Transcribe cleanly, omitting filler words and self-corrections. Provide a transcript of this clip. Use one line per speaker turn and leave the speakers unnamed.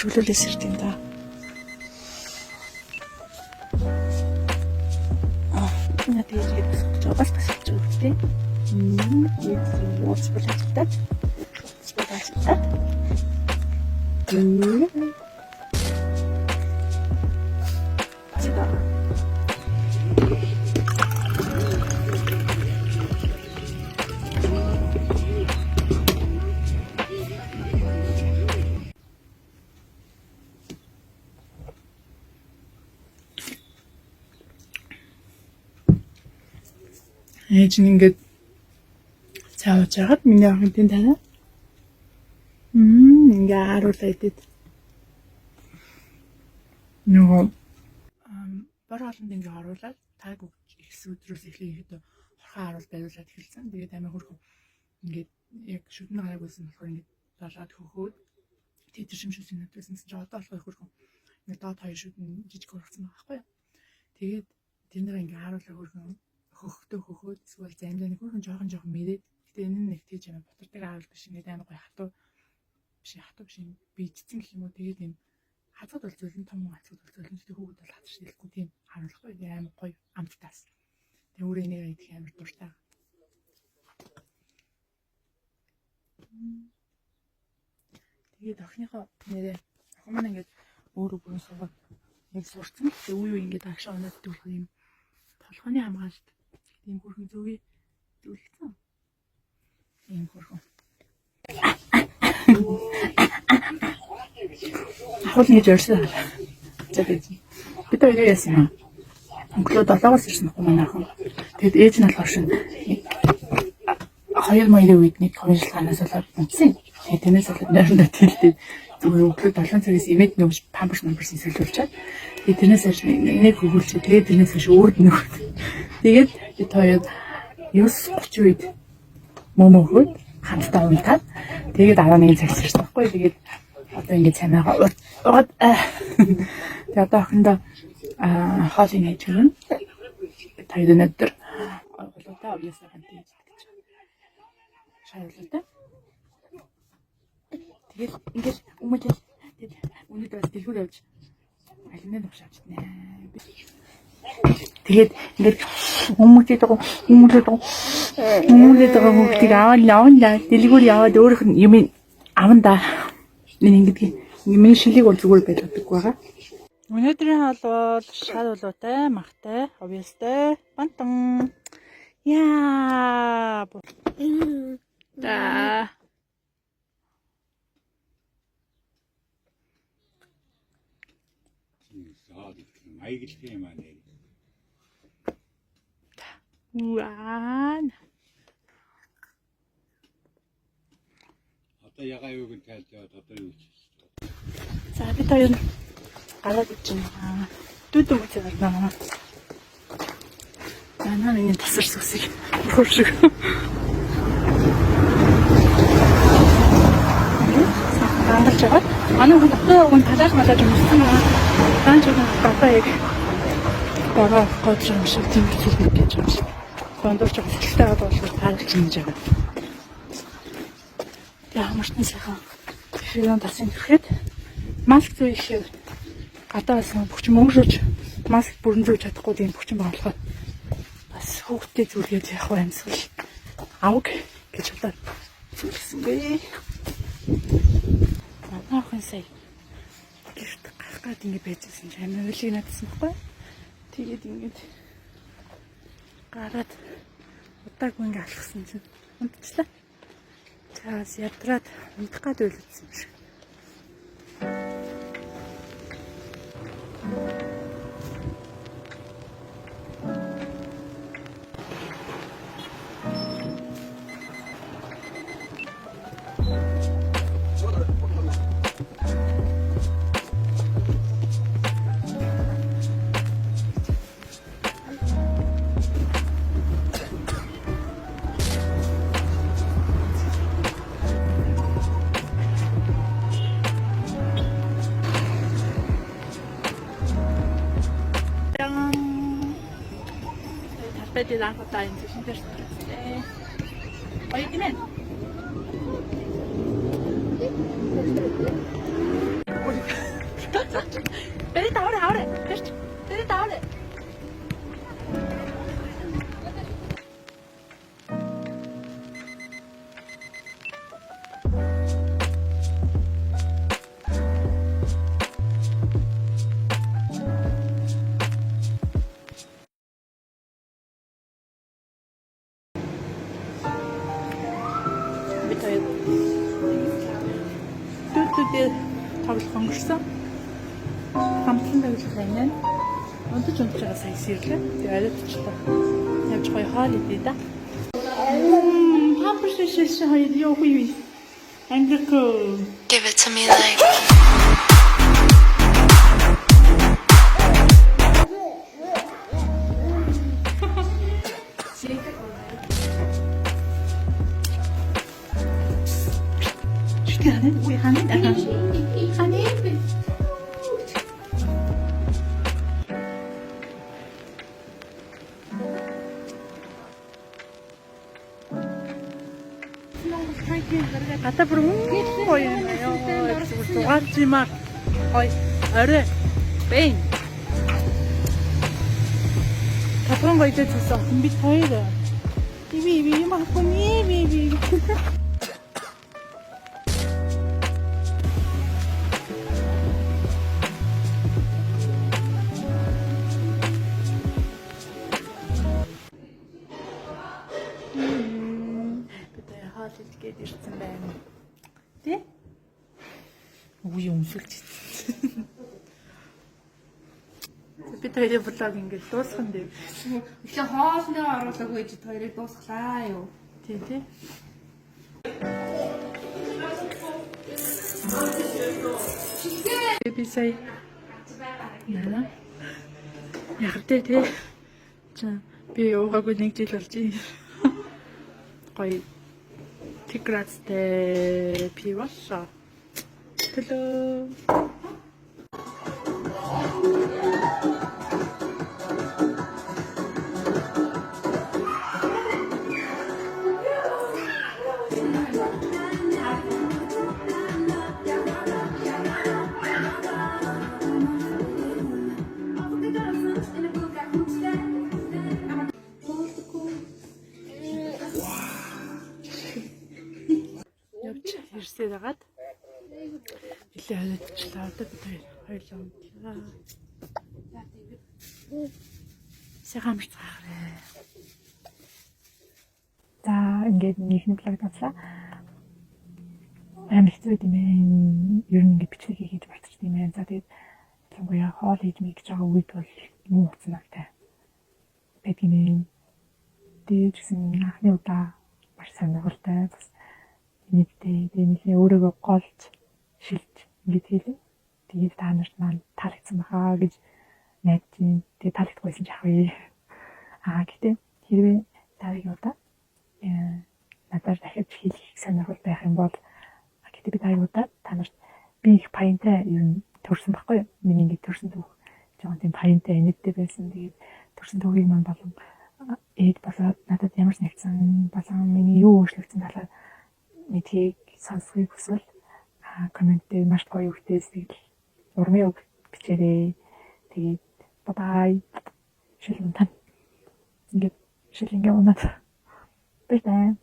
шүлүүлээс ирдیں۔ Да. На тэгээд бас тасалж байгаа тийм. Ууц болчихдаг. Ээж нь ингээд цаавж хагаад миний охинтын танаа. Ингээ харуулаа идэв. Нөгөө бор хоолнд ингээ харуулаад таг ихс өдрөөс эхлээд хорхоо харуул байруулаад эхэлсэн. Тэгээд амин хөрхөн ингээд яг шүдэн гараг байсан болохоор ингээд далаад хөхөөд тэд шимшүүлсэн нэвтрсэн чинь одоо болохоор хөрхөн ингээд доод хоёр шүдэн жижиг хөргцөн байгаа байхгүй юу. Тэгээд тэр нэр ингээ харуулаа хөрхөн хөхөөд эсвэл замлын хөрхөн жоохон мэрээд гэтээ энэ нэг тийж амин ботордаг харуул биш ингээд амар гоё хатуу биш бийцсэн гэх юм уу. Тэгээд юм хацууд бол зөвлөн том хацууд бол зөвлөн ч хүүхэд бол хацж хэлэхгүй тийм харуулахгүй амар гоё амттаас. Тэгээ өөрөө нэр идэх амар дуртай. Тэгээд охиныхоо нэрээ охин маань ингээд өөрөө бүрэн суугаад яг сурцсан. Тэгээ үе ингээд агшаа оноод дүүрх юм толгойн хамгаалалт тийм хөрхөн зөвгий зөвлөгцөн. Ийм хөрхөн ахвал ингэж өрсөн. За бид хоёр яасан юм. Өглөө 7-оос ирсэн ахгүй манай охин. Тэгэд ээж нь болохоор шин 2 маягийн үед нэг хувилгаанаас болоод унтсан. Тэгээд тэрнээс болоод нойрондоо тэлдээд зүгээр өглөө 7 цагаас имэд нөөж памперс солиулчаад тэгээд тэрнээс хойш нэг хөвгөлч тэгээд тэрнээс хойш өөд нөх. Тэгээд бид хоёр 9:30 үед мөмө хөөд хамтдаа унтаад тэгээд 11 цагт ирсэн байхгүй. Тэгээд одоо ингэ цанаагаа уугаад тэгээд одоо охиндоо хоолыг хийж гэнэ. Тэгээд өнөөдөр оруулалтаа уяасаа хантиж гэж шаарлаа. Тэгээд ингэж өмнөд өнөөдөр бас дэлгүүр явж алинаа нухш авчихнаа. Тэгээд ингэж хүмүүжээд байгаа хүүхдийг аваад дэлгүүр яваад өөрөх нь юм аванда ингэдэг миний шилийг бол зүгээр байлгадаг байгаа. Өнөөдрийн хаал бол шал болоотой, махтай, объястай, бантан. Яа. Да.
Айгэлтэй юм аа нэр.
Уан.
Одоо ягаа юуг нь тайлж яваад одоо юу хийж байна?
За бид хоёр гараад ич юм аа. Дүүд үгүй байна. Манай миний тасар сүсийг хөршиг. Ангаж байгаа. Манай хүмүүс талаас малаж өмссөн аа. Таанч одоо яг бараа гоц юм шиг тийм хэлбэр гэж байна. Гондорч хөлтэй болоод таалж хийж байгаа. Яа машин сайхан. Шилэн тасын ирэхэд маск зүүх гадаа байсан бүхч мөнгөж маск бүрэн зүүж чадахгүй тийм бүхч байгаа болохоор бас хүүхдээ зүлгээд явах юмсгүй авг гэж бодоод зүлсэн бэ. Манайхан сая гэрт гарах гад ингэ байжсэн чинь амин үлийг надсан байхгүй. Тэгээд ингэж гараад удаагүй ингэ алхсан чинь унтчихлаа. Чаас ядраад унтах гад үйлдсэн юм шиг. Pwede lang ako tayo sa Sinterstress. Oye, tienen. Бери даваа. Бери даваа. Төвдөө тоглох өнгөрсөн. Хамтлан тоглох байна. Унтаж байгаа сая сэрлээ. Тэгээ арай тучлаа. Явж гоё хоол идээ да. Памперс шишээ хоёр юу хүй. Ангико.
Give it to me like
우리 하늘 갖다 부르면 보이네요. 좋아하지만 어래 베인 다 그런 거 이제 줬어. 준비 다 해야 돼. 이비 막 보니 이비 하실게 ирсэн байна. Тэ? Үгүй өмсөлж. Би тэрийг блог ингээд дуусгах нь.
Эхлээ хоолноо оруулаагүй гэж хоёрыг дуусглаа юу.
Тий. Би сая яа. Ягтай тий. Би уугаагүй нэг жил болж байна. Гоё Тиграцтэй пивоса. Hello. Ирсээр хагаад илээ хариуцлаа. Одоо бид хоёулаа унтлаа. Сайхан амарцгаарай. За ингээд нэгэн блог таслаа. Амар хэцүү юм ээ. Ер нь ингээд бичлэг хийж болчихсон юм ээ. За тэгээд ялангуяа хоол хийж мэй гэж байгаа үед бол юм утсан агтай. Бэбимэн дээд гэсэн анхны удаа маш сонирхолтой бас нэгтэй нэлээ өөрийгөө голж шилж ингэж хэлээ. Тэгээд та нарт маань таалагдсан бахаа гэж найдаж байна. Тэгээд таалагдахгүйсэн ч яах вэ? Гэтээ хэрвээ дараагийн удаа надад дахиж хэлэх сонирхол байх юм бол гэтээ би дараагийн удаа та нарт би их паянтай юм төрсөн байхгүй юу? Миний ингэ төрсөн түүх жоохон тийм паянтай энэдтэй байсан. Тэгээд төрсөн түүхийг маань болон ээд болоод надад ямар ч нэгсэн болон миний юу өөрчлөгдсөн талаар мэдхийг сонсхийг хүсвэл комент дээр маш гоё үгтэй сэтгэл урмын үг бичээрэй. Тэгээд бай. Шилэн тань. Ингээд шилэнгээ унаад. Бай.